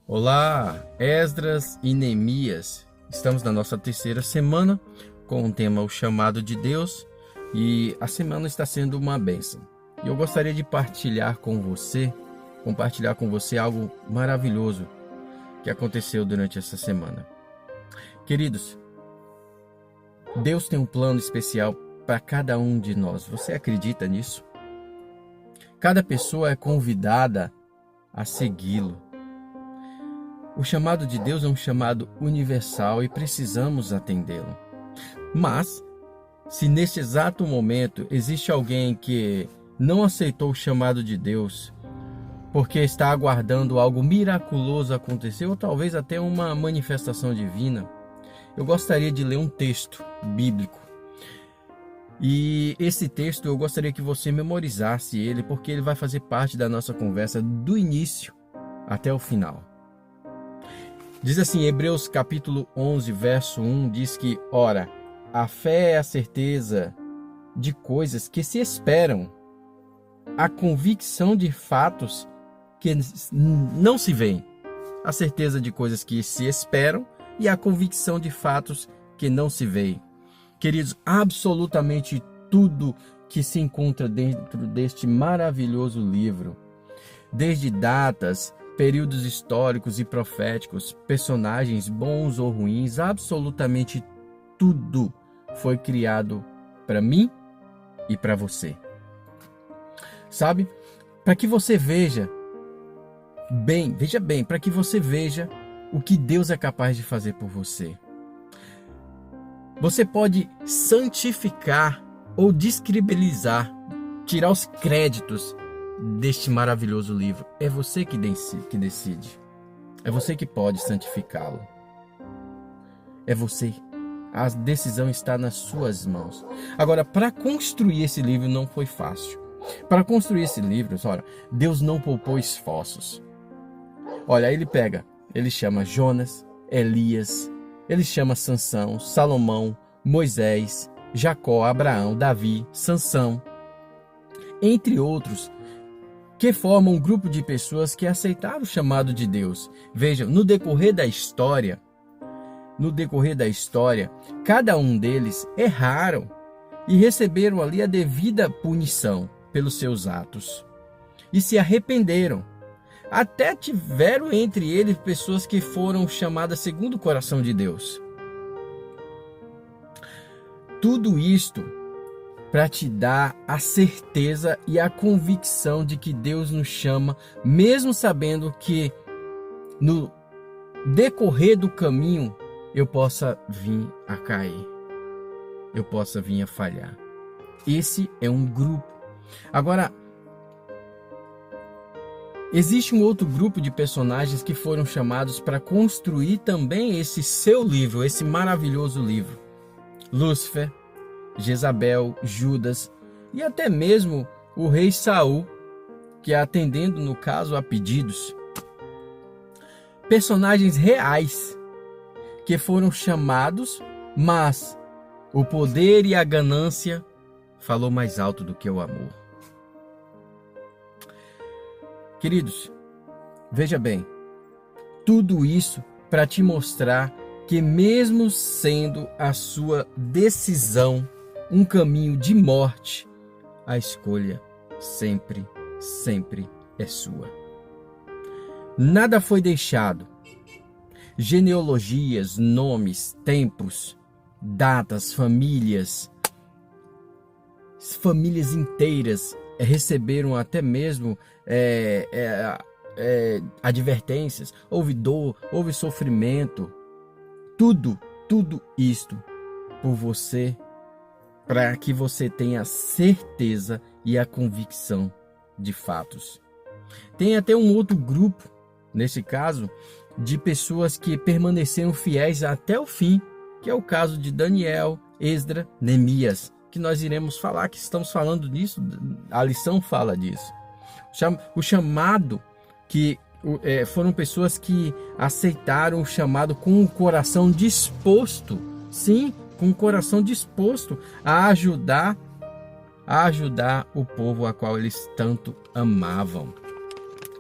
Olá, Esdras e Neemias. Estamos na nossa terceira semana com o tema O Chamado de Deus e a semana está sendo uma bênção. E eu gostaria de compartilhar com você algo maravilhoso que aconteceu durante essa semana. Queridos, Deus tem um plano especial para cada um de nós. Você acredita nisso? Cada pessoa é convidada a segui-lo. O chamado de Deus é um chamado universal e precisamos atendê-lo. Mas, se neste exato momento existe alguém que não aceitou o chamado de Deus, porque está aguardando algo miraculoso acontecer, ou talvez até uma manifestação divina, eu gostaria de ler um texto bíblico. E esse texto eu gostaria que você memorizasse ele, porque ele vai fazer parte da nossa conversa do início até o final. Diz assim, Hebreus capítulo 11, verso 1, diz que, ora, a fé é a certeza de coisas que se esperam, a convicção de fatos que não se veem. A certeza de coisas que se esperam e a convicção de fatos que não se veem. Queridos, absolutamente tudo que se encontra dentro deste maravilhoso livro, desde datas, períodos históricos e proféticos, personagens bons ou ruins, absolutamente tudo foi criado para mim e para você. Sabe? Para que você veja bem, para que você veja o que Deus é capaz de fazer por você. Você pode santificar ou descredibilizar, tirar os créditos deste maravilhoso livro. É você que decide. É você que pode santificá-lo. É você. A decisão está nas suas mãos. Agora, para construir esse livro não foi fácil. Para construir esse livro, olha, Deus não poupou esforços. Olha, ele chama Jonas, Elias, ele chama Sansão, Salomão, Moisés, Jacó, Abraão, Davi, Sansão, entre outros, que formam um grupo de pessoas que aceitaram o chamado de Deus. Vejam, no decorrer da história, cada um deles erraram e receberam ali a devida punição pelos seus atos. E se arrependeram. Até tiveram entre eles pessoas que foram chamadas segundo o coração de Deus. Tudo isto para te dar a certeza e a convicção de que Deus nos chama, mesmo sabendo que no decorrer do caminho eu possa vir a cair, eu possa vir a falhar. Esse é um grupo. Agora, existe um outro grupo de personagens que foram chamados para construir também esse seu livro, esse maravilhoso livro. Lúcifer, Jezabel, Judas e até mesmo o rei Saul, que atendendo no caso a pedidos. Personagens reais que foram chamados, mas o poder e a ganância falou mais alto do que o amor. Queridos, veja bem, tudo isso para te mostrar que mesmo sendo a sua decisão um caminho de morte, a escolha sempre é sua. Nada foi deixado. Genealogias, nomes, tempos, datas, famílias inteiras receberam até mesmo advertências, houve dor, houve sofrimento, tudo isto por você, para que você tenha certeza e a convicção de fatos. Tem até um outro grupo, nesse caso, de pessoas que permaneceram fiéis até o fim, que é o caso de Daniel, Esdras, Neemias, que nós iremos falar, que estamos falando disso, a lição fala disso. O chamado, que foram pessoas que aceitaram o chamado com o coração disposto, sim, com o coração disposto a ajudar o povo a qual eles tanto amavam.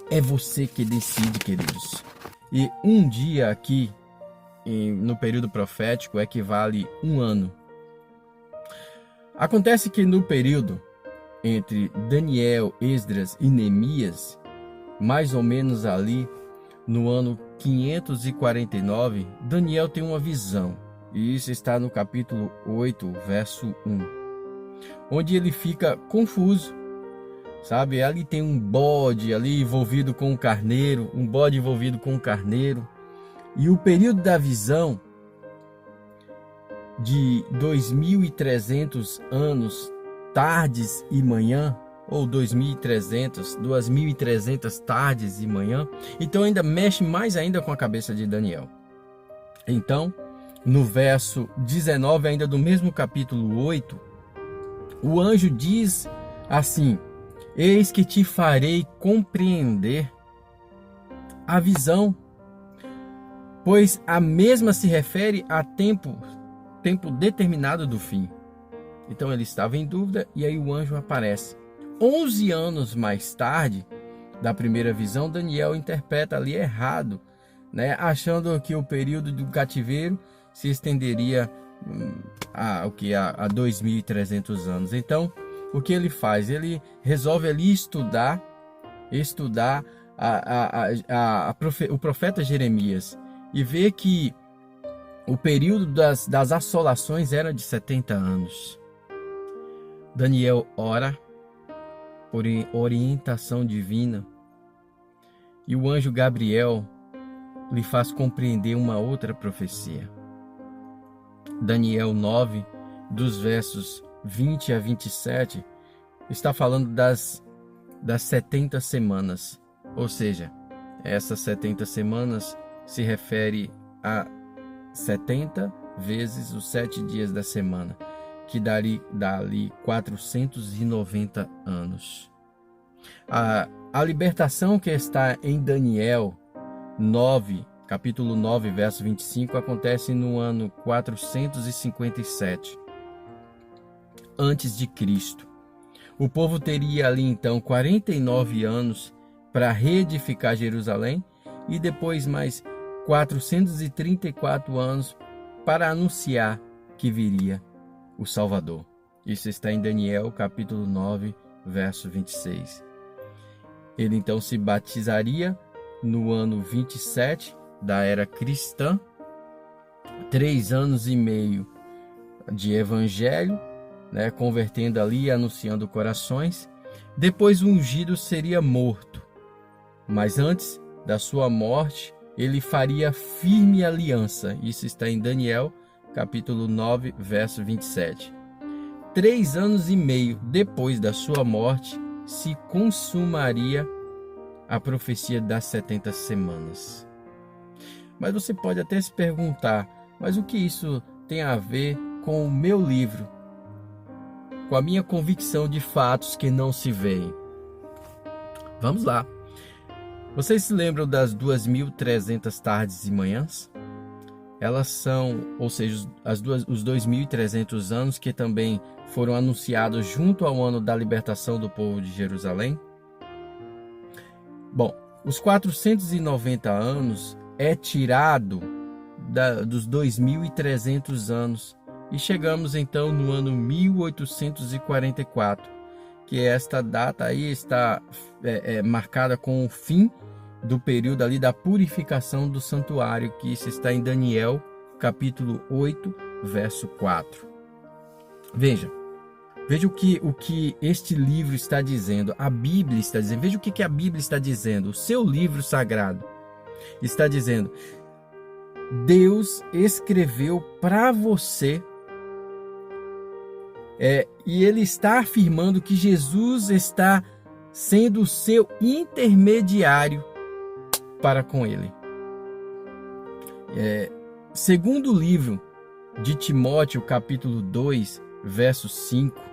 É você que decide, queridos. E um dia aqui, no período profético, equivale um ano. Acontece que no período entre Daniel, Esdras e Neemias, mais ou menos ali no ano 549, Daniel tem uma visão. E isso está no capítulo 8, verso 1. Onde ele fica confuso. Sabe, ali tem um bode ali envolvido com um carneiro, E o período da visão de 2.300 anos, tardes e manhã, ou 2.300 tardes e manhã, então ainda mexe mais ainda com a cabeça de Daniel. Então, no verso 19, ainda do mesmo capítulo 8, o anjo diz assim: eis que te farei compreender a visão, pois a mesma se refere a tempo determinado do fim. Então ele estava em dúvida e aí o anjo aparece. 11 anos mais tarde da primeira visão, Daniel interpreta ali errado, né? Achando que o período do cativeiro se estenderia a 2.300 anos. Então, o que ele faz? Ele resolve ali estudar o profeta Jeremias e vê que o período das assolações era de 70 anos. Daniel ora por orientação divina e o anjo Gabriel lhe faz compreender uma outra profecia. Daniel 9, dos versos 20 a 27, está falando das 70 semanas. Ou seja, essas 70 semanas se refere a 70 vezes os 7 dias da semana, que dá ali 490 anos. A libertação que está em Daniel 9, capítulo 9, verso 25, acontece no ano 457 antes de Cristo. O povo teria ali então 49 anos para reedificar Jerusalém e depois mais 434 anos para anunciar que viria o Salvador. Isso está em Daniel capítulo 9, verso 26. Ele então se batizaria no ano 27 da era cristã, 3 anos e meio de evangelho, né, convertendo ali e anunciando corações. Depois o ungido seria morto, mas antes da sua morte ele faria firme aliança. Isso está em Daniel capítulo 9, verso 27. 3 anos e meio depois da sua morte se consumaria a profecia das 70 semanas. Mas você pode até se perguntar, mas o que isso tem a ver com o meu livro? Com a minha convicção de fatos que não se veem? Vamos lá. Vocês se lembram das 2.300 tardes e manhãs? Elas são, ou seja, os 2.300 anos que também foram anunciados junto ao ano da libertação do povo de Jerusalém. Bom, os 490 anos é tirado dos 2.300 anos e chegamos então no ano 1844, que esta data aí está marcada com o fim do período ali da purificação do santuário, que isso está em Daniel capítulo 8, verso 4. Veja o que este livro está dizendo, a Bíblia está dizendo. Veja o que a Bíblia está dizendo, o seu livro sagrado está dizendo: Deus escreveu para você, e Ele está afirmando que Jesus está sendo o seu intermediário para com Ele. Segundo o livro de Timóteo, capítulo 2, verso 5,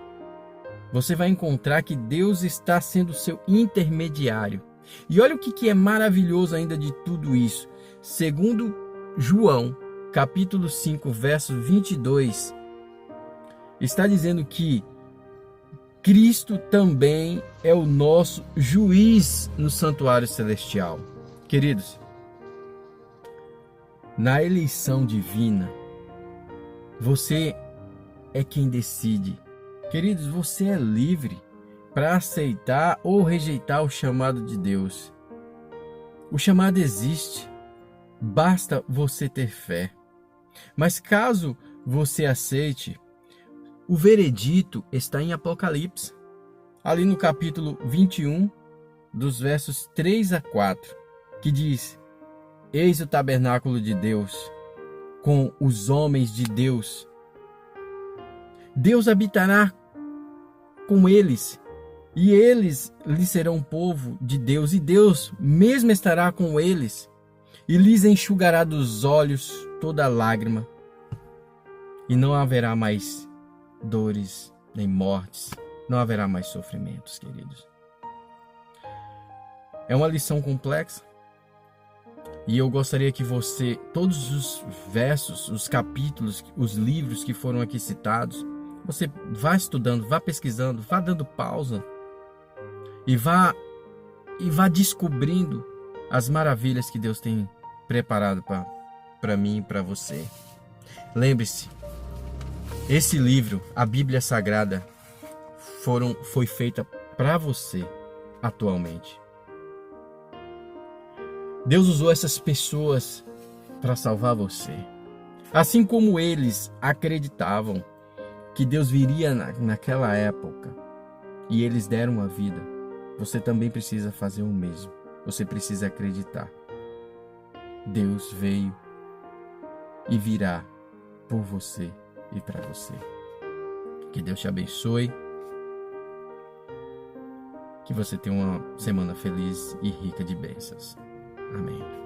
você vai encontrar que Deus está sendo o seu intermediário. E olha o que é maravilhoso ainda de tudo isso. Segundo João, capítulo 5, verso 22, está dizendo que Cristo também é o nosso juiz no santuário celestial. Queridos, Na eleição divina, você é quem decide. Queridos, você é livre para aceitar ou rejeitar o chamado de Deus. O chamado existe, basta você ter fé. Mas caso você aceite, o veredito está em Apocalipse, ali no capítulo 21, dos versos 3 a 4, que diz: Eis o tabernáculo de Deus, com os homens de Deus. Deus habitará com eles, e eles lhes serão povo de Deus, e Deus mesmo estará com eles, e lhes enxugará dos olhos toda lágrima, e não haverá mais dores nem mortes, não haverá mais sofrimentos, queridos. É uma lição complexa, e eu gostaria que você, todos os versos, os capítulos, os livros que foram aqui citados, você vá estudando, vá pesquisando, vá dando pausa e vá descobrindo as maravilhas que Deus tem preparado para mim e para você. Lembre-se, esse livro, a Bíblia Sagrada, foi feita para você atualmente. Deus usou essas pessoas para salvar você. Assim como eles acreditavam que Deus viria naquela época e eles deram a vida, você também precisa fazer o mesmo. Você precisa acreditar. Deus veio e virá por você e para você. Que Deus te abençoe. Que você tenha uma semana feliz e rica de bênçãos. Amém.